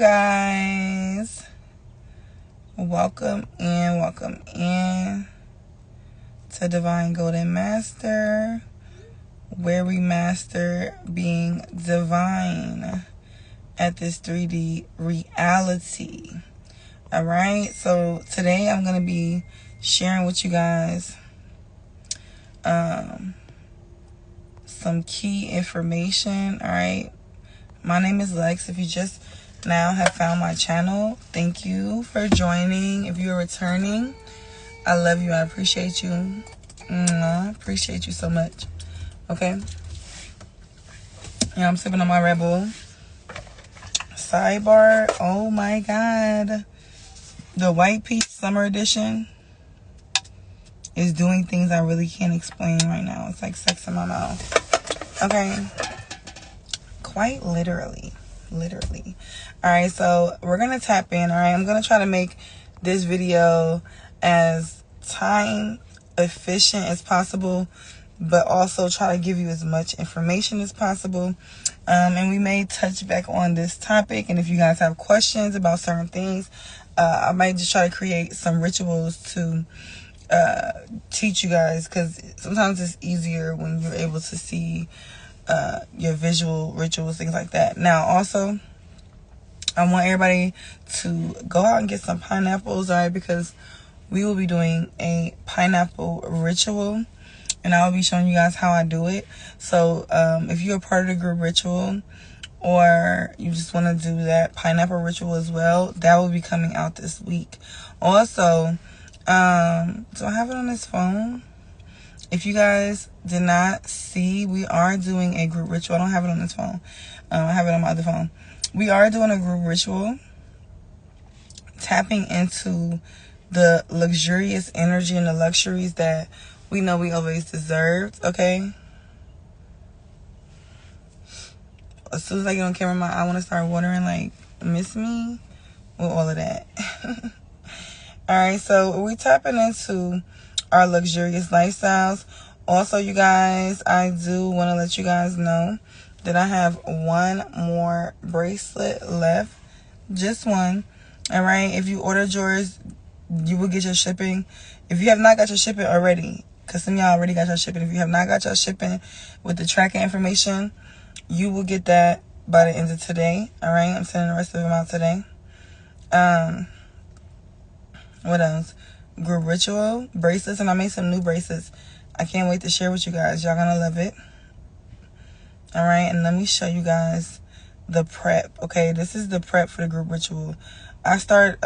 guys. Welcome in to Divine Golden Master, where we master being divine at this 3D reality. All right, so today I'm going to be sharing with you guys some key information. All right, my name is Lex. If you just now have found my channel, thank you for joining. If you're returning, I love you. I appreciate you. Appreciate you so much. Okay. Yeah, I'm sipping on my Red Bull. Sidebar. Oh my God. The White Peach Summer Edition is doing things I really can't explain right now. It's like sex in my mouth. Okay. Quite literally. All right, so we're going to tap in. All right, I'm going to try to make this video as time efficient as possible, but also try to give you as much information as possible. And we may touch back on this topic. And if you guys have questions about certain things, I might just try to create some rituals to teach you guys, because sometimes it's easier when you're able to see your visual rituals, things like that. Now, also, I want everybody to go out and get some pineapples, all right, because we will be doing a pineapple ritual, and I will be showing you guys how I do it. So if you're a part of the group ritual, or you just want to do that pineapple ritual as well, that will be coming out this week. Also, do I have it on this phone? If you guys did not see, we are doing a group ritual. I don't have it on this phone. I have it on my other phone. We are doing a group ritual, tapping into the luxurious energy and the luxuries that we know we always deserved, okay? As soon as I get on camera, my eye want to start watering, like, miss me with all of that. Alright, so we're tapping into our luxurious lifestyles. Also, you guys, I do want to let you guys know that I have one more bracelet left. Just one. Alright, if you ordered yours, you will get your shipping. If you have not got your shipping already, because some of y'all already got your shipping. If you have not got your shipping with the tracking information, you will get that by the end of today. Alright, I'm sending the rest of them out today. What else? Group ritual, bracelets, and I made some new bracelets. I can't wait to share with you guys. Y'all gonna love it. Alright, and let me show you guys the prep. Okay, this is the prep for the group ritual. I start,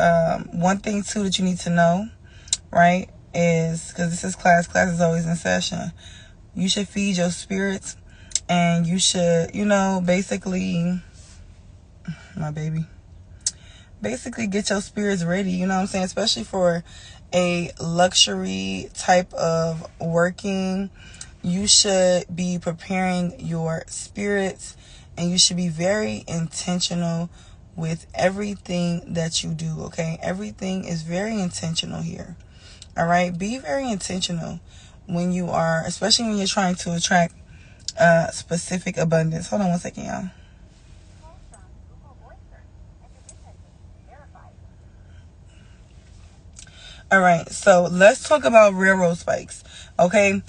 one thing too that you need to know, right, is, because this is class is always in session, you should feed your spirits, and you should, basically, my baby, basically get your spirits ready, you know what I'm saying, especially for a luxury type of working. You should be preparing your spirits, and you should be very intentional with everything that you do, okay? Everything is very intentional here, all right? Be very intentional when you are, especially when you're trying to attract specific abundance. Hold on one second, y'all. All right, so let's talk about railroad spikes, okay?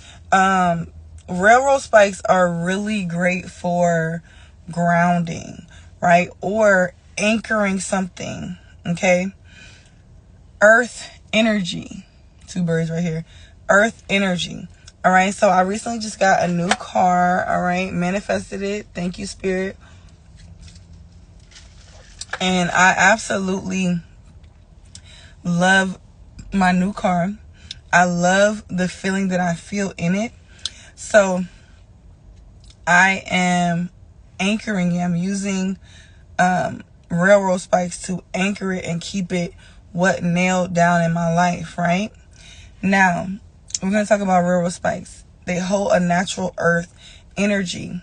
Railroad spikes are really great for grounding, right? Or anchoring something, okay? Earth energy. Two birds right here. Earth energy. All right, so I recently just got a new car, all right? Manifested it. Thank you, Spirit. And I absolutely love my new car. I love the feeling that I feel in it. So I am anchoring it. I'm using railroad spikes to anchor it and keep it nailed down in my life, right? Now, we're going to talk about railroad spikes. They hold a natural earth energy.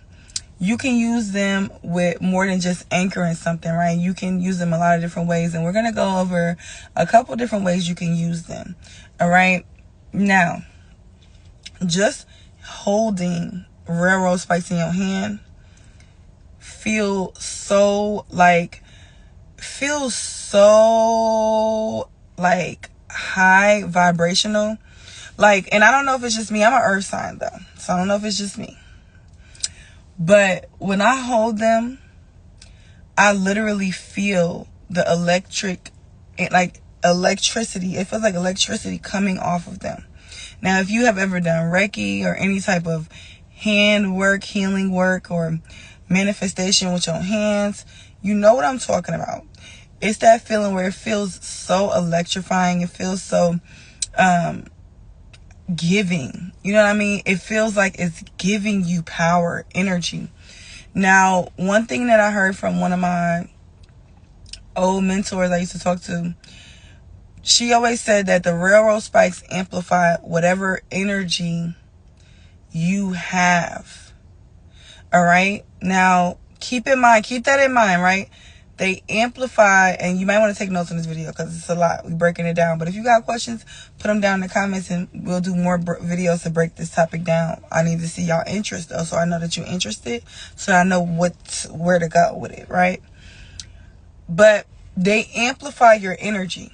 You can use them with more than just anchoring something, right? You can use them a lot of different ways, and we're going to go over a couple different ways you can use them, all right? Now, just holding railroad spikes in your hand feel so, like, feels so like high vibrational. Like, and I don't know if it's just me. I'm an earth sign though, so I don't know if it's just me. But when I hold them, I literally feel the electricity. It feels like electricity coming off of them. Now, if you have ever done Reiki or any type of hand work, healing work, or manifestation with your hands, you know what I'm talking about. It's that feeling where it feels so electrifying. It feels so giving. You know what I mean? It feels like it's giving you power, energy. Now, one thing that I heard from one of my old mentors I used to talk to, she always said that the railroad spikes amplify whatever energy you have. All right? Now, keep that in mind, right? They amplify, and you might want to take notes on this video because it's a lot. We're breaking it down. But if you got questions, put them down in the comments and we'll do more videos to break this topic down. I need to see y'all interest though, so I know that you're interested, so I know where to go with it, right? But they amplify your energy,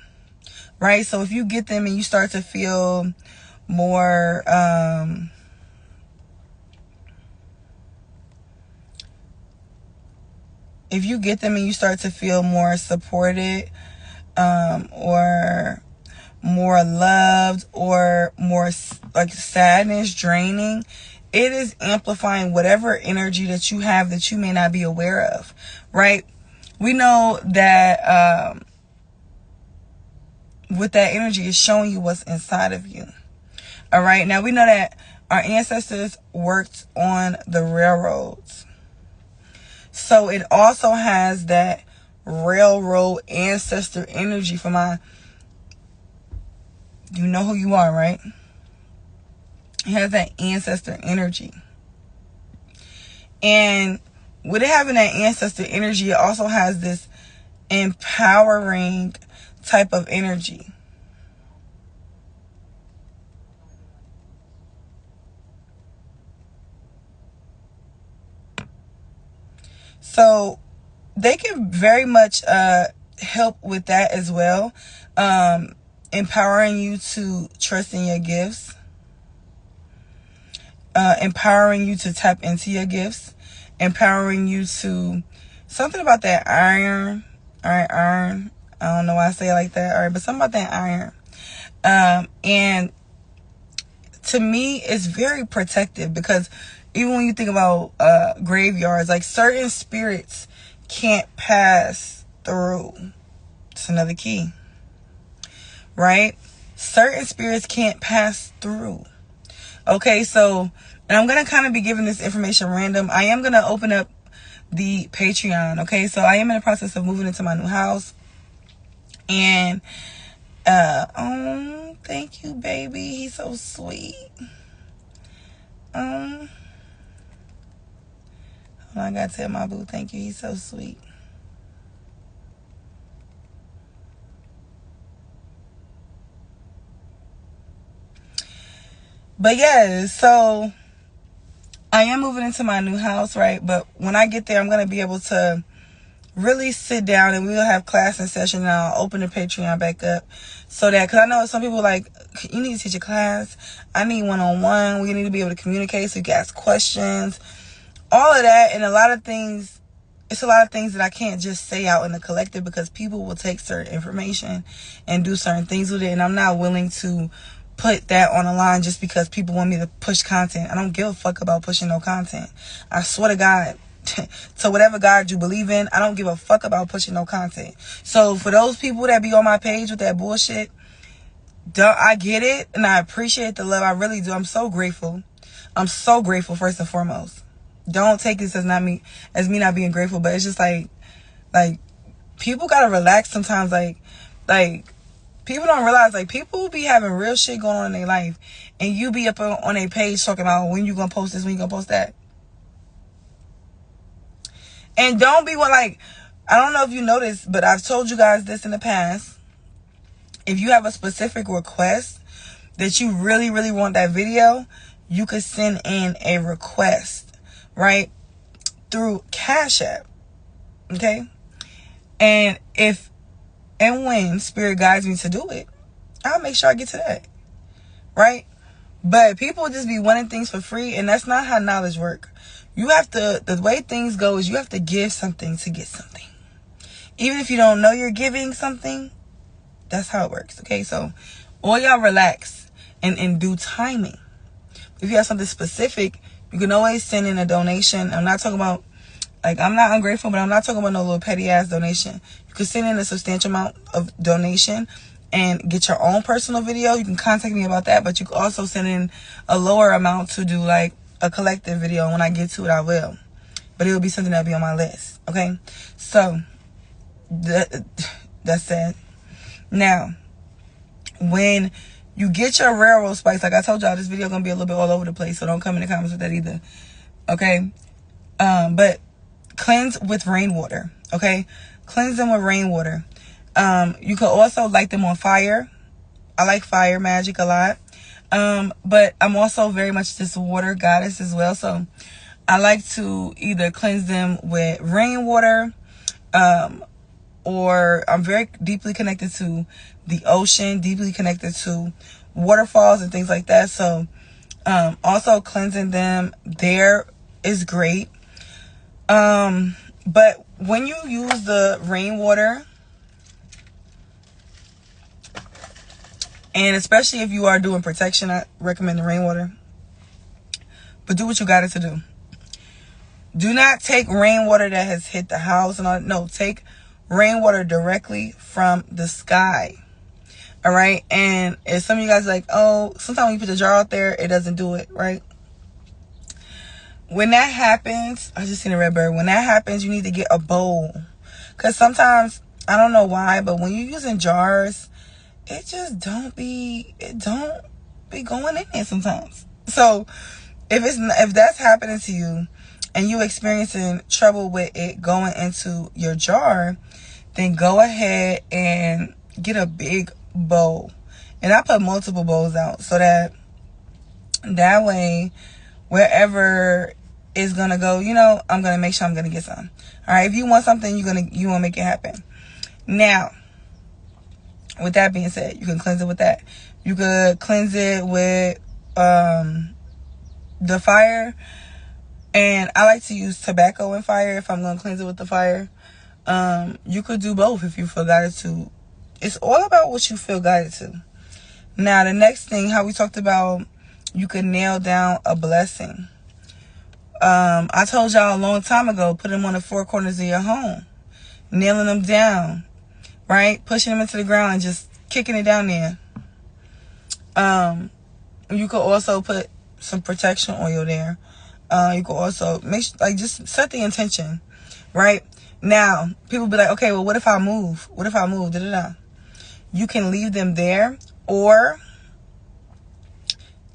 right? So if you get them and you start to feel more if you get them and you start to feel more supported, or more loved, or more like sadness, draining, it is amplifying whatever energy that you have that you may not be aware of, right? We know that with that energy, it's showing you what's inside of you. All right. Now, we know that our ancestors worked on the railroads. So it also has that railroad ancestor energy for you know who you are, right? It has that ancestor energy. And with it having that ancestor energy, it also has this empowering type of energy. So they can very much help with that as well. Empowering you to trust in your gifts. Empowering you to tap into your gifts. Empowering you to... Something about that iron. Iron. I don't know why I say it like that. All right, but something about that iron. And to me, it's very protective because even when you think about graveyards, like certain spirits can't pass through. It's another key, right? Certain spirits can't pass through. Okay, so, and I'm going to kind of be giving this information random. I am going to open up the Patreon, okay? So I am in the process of moving into my new house. And, oh, thank you, baby. He's so sweet. I gotta tell my boo, thank you. He's so sweet. But yeah, so I am moving into my new house, right? But when I get there, I'm going to be able to really sit down and we'll have class and session, and I'll open the Patreon back up so that, because I know some people like, you need to teach a class. I need one-on-one. We need to be able to communicate so you can ask questions. All of that, and a lot of things, it's a lot of things that I can't just say out in the collective because people will take certain information and do certain things with it, and I'm not willing to put that on the line just because people want me to push content. I don't give a fuck about pushing no content. I swear to God, to whatever God you believe in, I don't give a fuck about pushing no content. So for those people that be on my page with that bullshit, I get it, and I appreciate the love. I really do. I'm so grateful. I'm so grateful, first and foremost. Don't take this as me not being grateful, but it's just like people gotta relax sometimes. Like people don't realize, like, people be having real shit going on in their life, and you be up on a page talking about when you gonna post this, when you gonna post that. And don't be I don't know if you noticed, but I've told you guys this in the past. If you have a specific request that you really, really want that video, you could send in a request, right? Through Cash App. Okay? And if and when Spirit guides me to do it, I'll make sure I get to that. Right? But people just be wanting things for free, and that's not how knowledge works. You have to, the way things go is you have to give something to get something. Even if you don't know you're giving something, that's how it works. Okay, so all y'all relax and in due timing. If you have something specific, you can always send in a donation. I'm not talking about, like, I'm not ungrateful, but I'm not talking about no little petty ass donation. You can send in a substantial amount of donation and get your own personal video. You can contact me about that, but you can also send in a lower amount to do like a collective video. And when I get to it, I will. But it will be something that'll be on my list. Okay, so that's it. Now, when you get your railroad spikes, like I told y'all, this video gonna be a little bit all over the place, so don't come in the comments with that either. Okay, but cleanse with rainwater. Okay, cleanse them with rainwater. You can also light them on fire. I like fire magic a lot. But I'm also very much this water goddess as well, so I like to either cleanse them with rainwater, or I'm very deeply connected to the ocean, deeply connected to waterfalls and things like that. So also cleansing them there is great. But when you use the rainwater, and especially if you are doing protection, I recommend the rainwater. But do what you got it to do. Do not take rainwater that has hit the house and all. No, take rainwater directly from the sky. All right. And if some of you guys are like, oh, sometimes when you put the jar out there, it doesn't do it, right? When that happens, I just seen a red bird. When that happens, you need to get a bowl. Because sometimes, I don't know why, but when you're using jars, it don't be going in there sometimes. So if that's happening to you and you experiencing trouble with it going into your jar, then go ahead and get a big bowl. And I put multiple bowls out so that way wherever it's gonna go, I'm gonna make sure I'm gonna get some. All right, if you want something, you want to make it happen. Now, with that being said, you can cleanse it with that. You could cleanse it with the fire. And I like to use tobacco and fire if I'm going to cleanse it with the fire. You could do both if you feel guided to. It's all about what you feel guided to. Now, the next thing, how we talked about, you could nail down a blessing. I told y'all a long time ago, put them on the four corners of your home. Nailing them down. Right? Pushing them into the ground and just kicking it down there. You could also put some protection oil there. You could also just set the intention. Right? Now, people be like, okay, well, what if I move? What if I move? Da-da-da. You can leave them there, or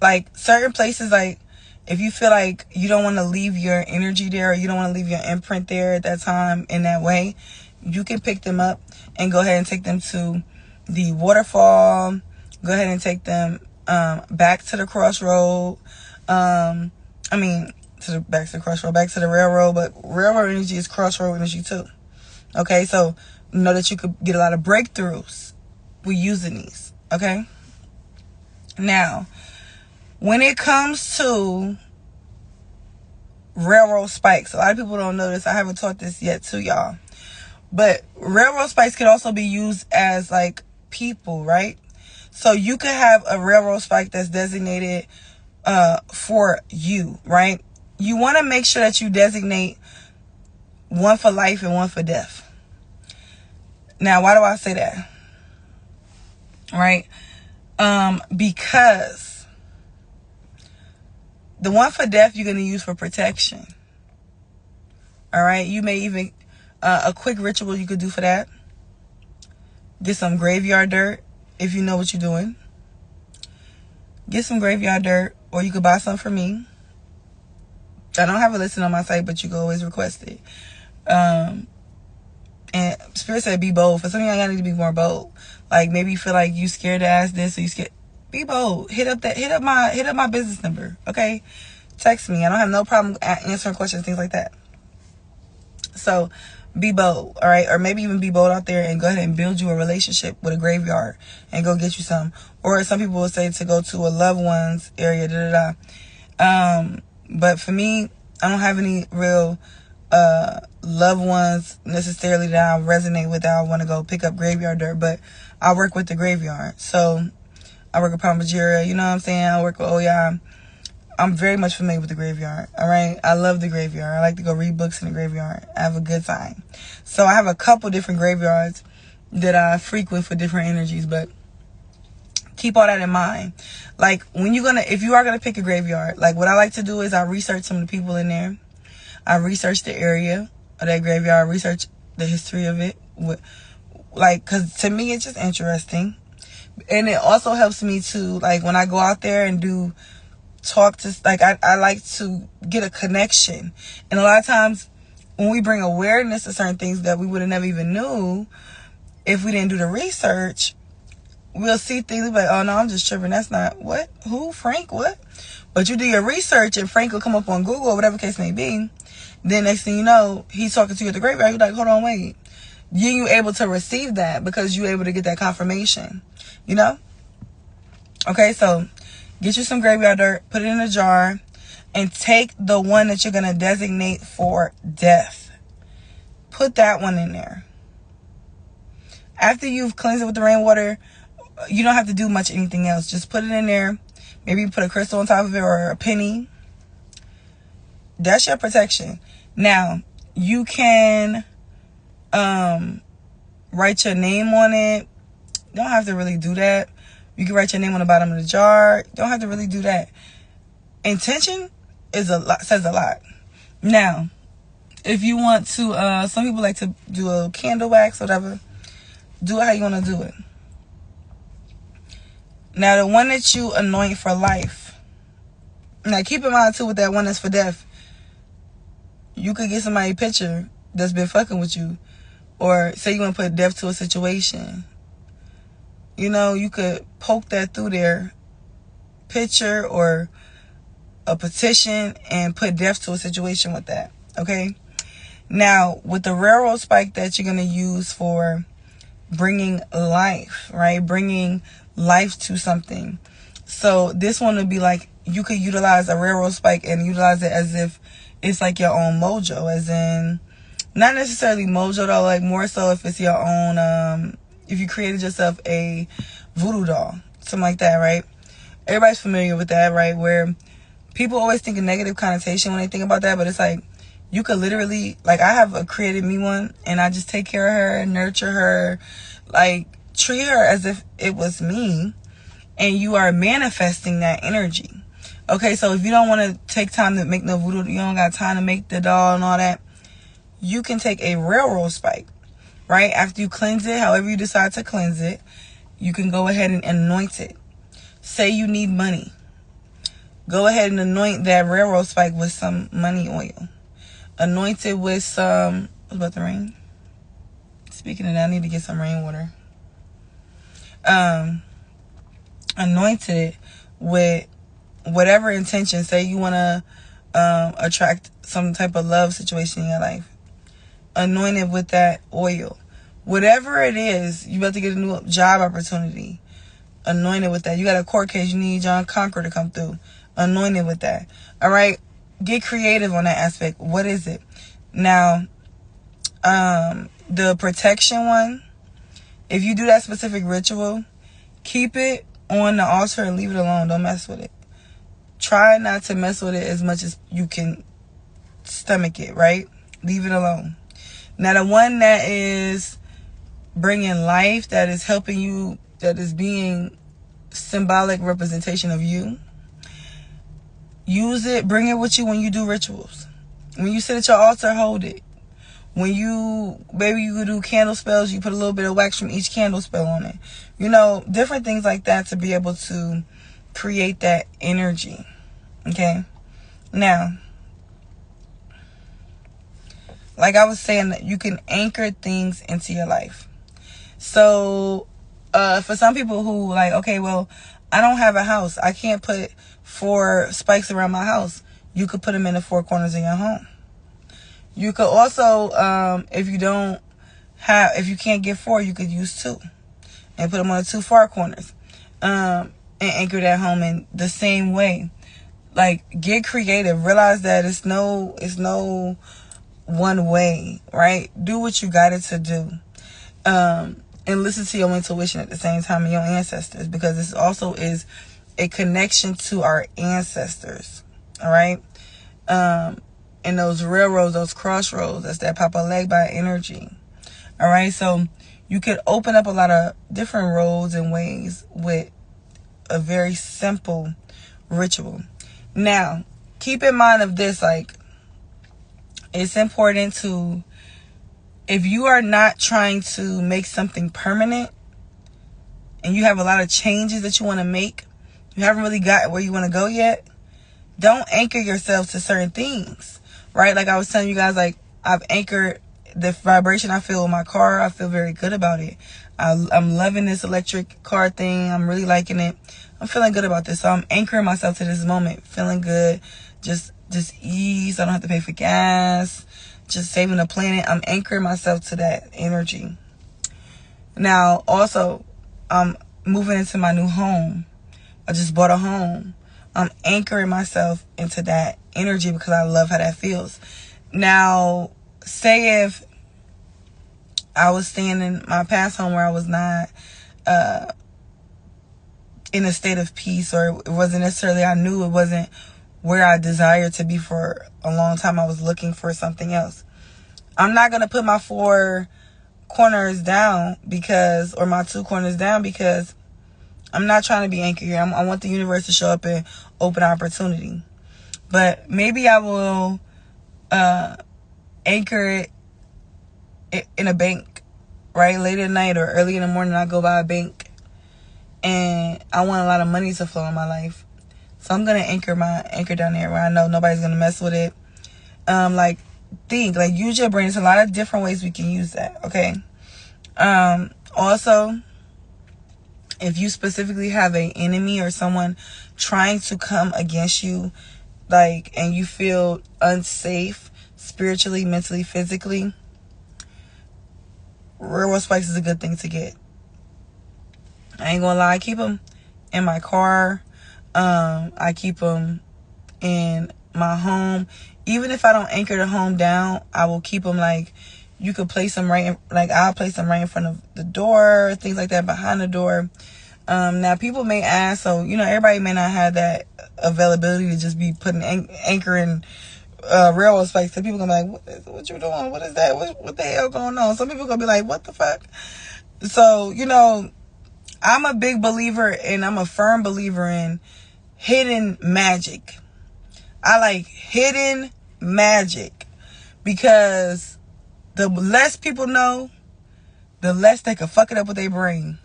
like certain places, like if you feel like you don't want to leave your energy there, or you don't want to leave your imprint there at that time in that way, you can pick them up and go ahead and take them to the waterfall. Go ahead and take them back to the crossroad. Back to the crossroad, back to the railroad. But railroad energy is crossroad energy too. Okay, so know that you could get a lot of breakthroughs with using these. Okay. Now, when it comes to railroad spikes, a lot of people don't know this. I haven't taught this yet to y'all. But railroad spikes can also be used as like people, right? So you could have a railroad spike that's designated for you, right? You want to make sure that you designate one for life and one for death. Now, why do I say that? Right? Because the one for death you're going to use for protection. All right? You may even, a quick ritual you could do for that. Get some graveyard dirt if you know what you're doing. Get some graveyard dirt, or you could buy some from me. I don't have a listing on my site, but you can always request it. And Spirit said be bold. For some of y'all need to be more bold. Like maybe you feel like you scared to ask this, or you scared. Be bold. Hit up my business number. Okay, text me. I don't have no problem answering questions, things like that. So, be bold, all right? Or maybe even be bold out there and go ahead and build you a relationship with a graveyard and go get you some. Or some people will say to go to a loved one's area, but for me, I don't have any real loved ones necessarily that I resonate with that I want to go pick up graveyard dirt, but I work with the graveyard. So I work with Palmagera, you know what I'm saying? I work with Oya. I'm very much familiar with the graveyard, all right? I love the graveyard. I like to go read books in the graveyard. I have a good time. So I have a couple different graveyards that I frequent for different energies, but keep all that in mind. Like, if you are gonna pick a graveyard, like what I like to do is I research some of the people in there. I research the area of that graveyard. I research the history of it. Cause to me, it's just interesting. And it also helps me to, like, when I go out there and talk to, like, I like to get a connection. And a lot of times when we bring awareness to certain things that we would have never even knew, if we didn't do the research, we'll see things like, oh no, I'm just tripping. That's not what? Who? Frank? What? But you do your research and Frank will come up on Google or whatever case may be. Then next thing you know, he's talking to you at the graveyard. You're like, hold on, wait. You able to receive that because you're able to get that confirmation, you know? Okay, so get you some graveyard dirt, put it in a jar, and take the one that you're going to designate for death. Put that one in there. After you've cleansed it with the rainwater, you don't have to do much anything else. Just put it in there. Maybe you put a crystal on top of it or a penny. That's your protection. Now, you can write your name on it. You don't have to really do that. You can write your name on the bottom of the jar. You don't have to really do that. Intention says a lot. Now, if you want to, some people like to do a candle wax, whatever. Do it how you want to do it. Now, the one that you anoint for life. Now, keep in mind, too, with that one that's for death. You could get somebody a picture that's been fucking with you. Or say you want to put death to a situation. You know, you could poke that through their picture or a petition and put death to a situation with that. Okay? Now, with the railroad spike that you're going to use for bringing life, right? Bringing life to something. So this one would be like, you could utilize a railroad spike and utilize it as if it's like your own mojo, as in, not necessarily mojo though, like more so if it's your own, if you created yourself a voodoo doll, something like that, right? Everybody's familiar with that, right? Where people always think a negative connotation when they think about that, but it's like, you could literally, like, I have created me one, and I just take care of her, nurture her, like, treat her as if it was me, and you are manifesting that energy. Okay, so if you don't want to take time to make no voodoo, you don't got time to make the doll and all that, you can take a railroad spike, right? After you cleanse it, however you decide to cleanse it, you can go ahead and anoint it. Say you need money. Go ahead and anoint that railroad spike with some money oil. Anoint it with some, what's about the rain? Speaking of that, I need to get some rainwater. Anoint it with whatever intention. Say you want to attract some type of love situation in your life. Anoint it with that oil. Whatever it is, you about to get a new job opportunity. Anoint it with that. You got a court case, you need John Conqueror to come through. Anoint it with that. All right? Get creative on that aspect. What is it? Now, the protection one, if you do that specific ritual, keep it on the altar and leave it alone. Don't mess with it. Try not to mess with it as much as you can stomach it, right? Leave it alone. Now, the one that is bringing life, that is helping you, that is being symbolic representation of you, use it, bring it with you when you do rituals. When you sit at your altar, hold it. When maybe you could do candle spells, you put a little bit of wax from each candle spell on it. You know, different things like that to be able to create that energy. Okay? Now, like I was saying, that you can anchor things into your life. So, for some people who like, okay, well, I don't have a house. I can't put 4 spikes around my house. You could put them in the 4 corners of your home. You could also, if you can't get 4, you could use 2 and put them on the 2 far corners, and anchor that home in the same way. Like, get creative. Realize that it's no one way, right? Do what you got it to do. And listen to your intuition at the same time, and your ancestors, because this also is a connection to our ancestors. All right. And those railroads, those crossroads, that's that Papa Legba energy. All right. So you could open up a lot of different roads and ways with a very simple ritual. Now, keep in mind of this, like, it's important to, if you are not trying to make something permanent and you have a lot of changes that you want to make, you haven't really got where you want to go yet, don't anchor yourself to certain things, right? Like I was telling you guys, like, I've anchored the vibration I feel in my car. I feel very good about it. I'm loving this electric car thing. I'm really liking it. I'm feeling good about this. So I'm anchoring myself to this moment, feeling good, just ease. I don't have to pay for gas, just saving the planet. I'm anchoring myself to that energy. Now, also, I'm moving into my new home. I just bought a home. I'm anchoring myself into that energy because I love how that feels. Now, say if I was staying in my past home where I was not in a state of peace, or it wasn't necessarily, I knew it wasn't where I desired to be for a long time. I was looking for something else. I'm not going to put my 4 corners down or my 2 corners down, because I'm not trying to be anchored here. I want the universe to show up and open opportunity. But maybe I will anchor it in a bank, right? Late at night or early in the morning, I go by a bank and I want a lot of money to flow in my life. So I'm going to anchor down there where I know nobody's going to mess with it. Use your brain. There's a lot of different ways we can use that, okay? Also, if you specifically have an enemy or someone trying to come against you, and you feel unsafe spiritually, mentally, physically, railroad spikes is a good thing to get. I ain't gonna lie, I keep them in my car. I keep them in my home. Even if I don't anchor the home down, I will keep them, you could place them I'll place them right in front of the door, things like that, behind the door. Now people may ask, so, everybody may not have that availability to just be putting anchoring railroad spikes. So people gonna be like, what you doing? What is that? What the hell going on? Some people gonna be like, what the fuck? So, I'm a big believer, and I'm a firm believer in hidden magic. I like hidden magic, because the less people know, the less they can fuck it up with their brain.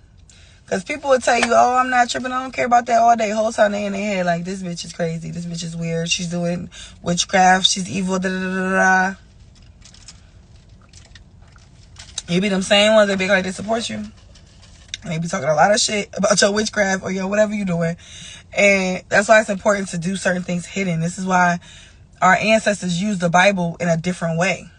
Because people will tell you, oh, I'm not tripping, I don't care about that all day. Whole time they in their head like, this bitch is crazy, this bitch is weird, she's doing witchcraft, she's evil, da da da da. You be them same ones that be like, they support you. And they be talking a lot of shit about your witchcraft or your whatever you're doing. And that's why it's important to do certain things hidden. This is why our ancestors used the Bible in a different way.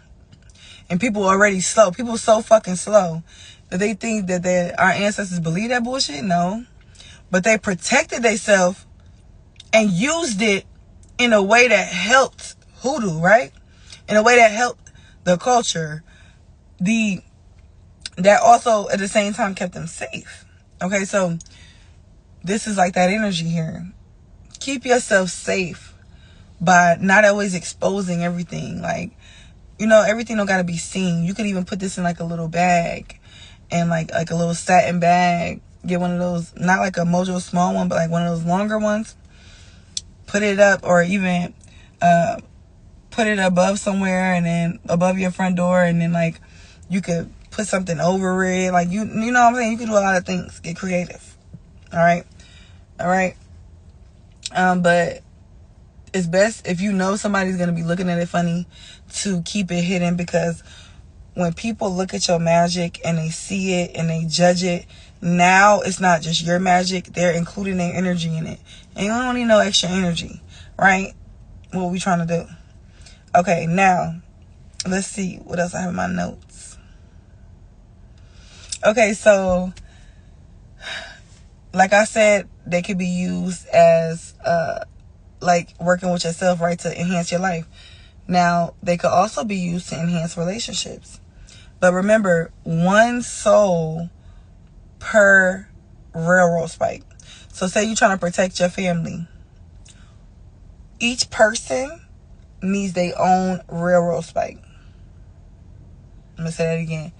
And people are already slow. People are so fucking slow that they think that our ancestors believe that bullshit. No. But they protected themselves and used it in a way that helped hoodoo, right? In a way that helped the culture. That also at the same time kept them safe. Okay, so this is like that energy here. Keep yourself safe by not always exposing everything. Everything don't gotta be seen. You could even put this in a little bag, and like a little satin bag. Get one of those, not like a Mojo small one, but one of those longer ones. Put it up, or even put it above somewhere, and then above your front door, and then you could put something over it. You know what I'm saying? You can do a lot of things. Get creative. All right. But it's best if you know somebody's going to be looking at it funny to keep it hidden, because when people look at your magic and they see it and they judge it, now it's not just your magic. They're including their energy in it. And you don't need no extra energy, right? What we trying to do? Okay, now, let's see what else I have in my notes. Okay, so like I said, they could be used as like working with yourself, right, to enhance your life. Now, they could also be used to enhance relationships. But remember, one soul per railroad spike. So say you're trying to protect your family. Each person needs their own railroad spike. I'm going to say that again.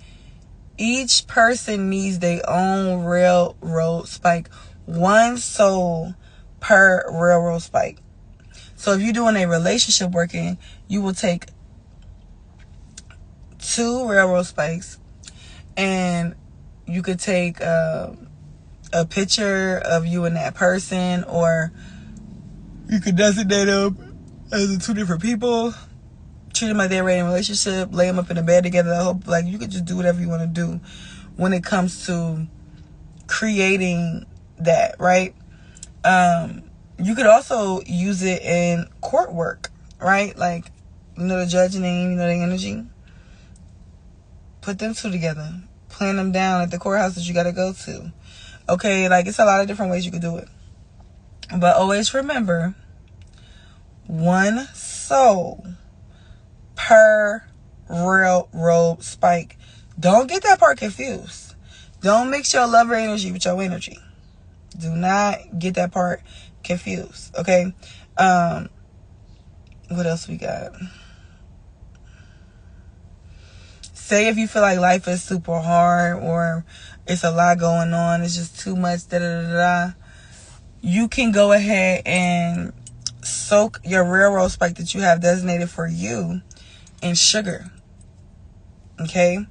Each person needs their own railroad spike. One soul per railroad spike. So if you're doing a relationship working, you will take 2 railroad spikes, and you could take a picture of you and that person, or you could designate them as 2 different people, treat them like they're in a relationship, lay them up in a bed together. I hope, like, you could just do whatever you want to do when it comes to creating that, right? You could also use it in court work, right? Like, you know, the judge name, you know, the energy. Put them 2 together. Plan them down at the courthouse that you got to go to. Okay, like, it's a lot of different ways you could do it. But always remember, one soul per railroad spike. Don't get that part confused. Don't mix your lover energy with your energy. Do not get that part confused. Okay? What else we got? Say if you feel like life is super hard, or it's a lot going on, it's just too much, you can go ahead and soak your railroad spike that you have designated for you in sugar. Okay? You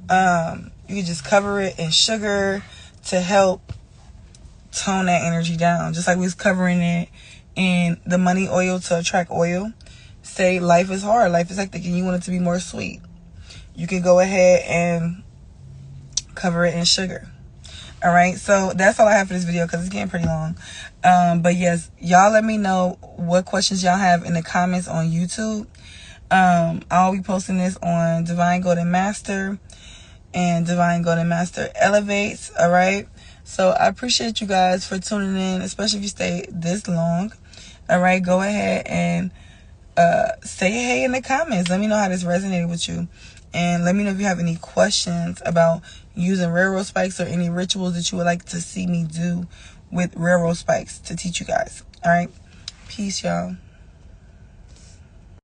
can just cover it in sugar to help tone that energy down. Just like we was covering it in the money oil to attract oil. Say life is hard, life is hectic, and you want it to be more sweet. You can go ahead and cover it in sugar. All right, so that's all I have for this video because it's getting pretty long. But yes, y'all let me know what questions y'all have in the comments on YouTube. I'll be posting this on Divine Golden Master and Divine Golden Master Elevates. All right, so I appreciate you guys for tuning in, especially if you stay this long. All right, go ahead and say hey in the comments. Let me know how this resonated with you. And let me know if you have any questions about using railroad spikes, or any rituals that you would like to see me do with railroad spikes to teach you guys. All right. Peace, y'all.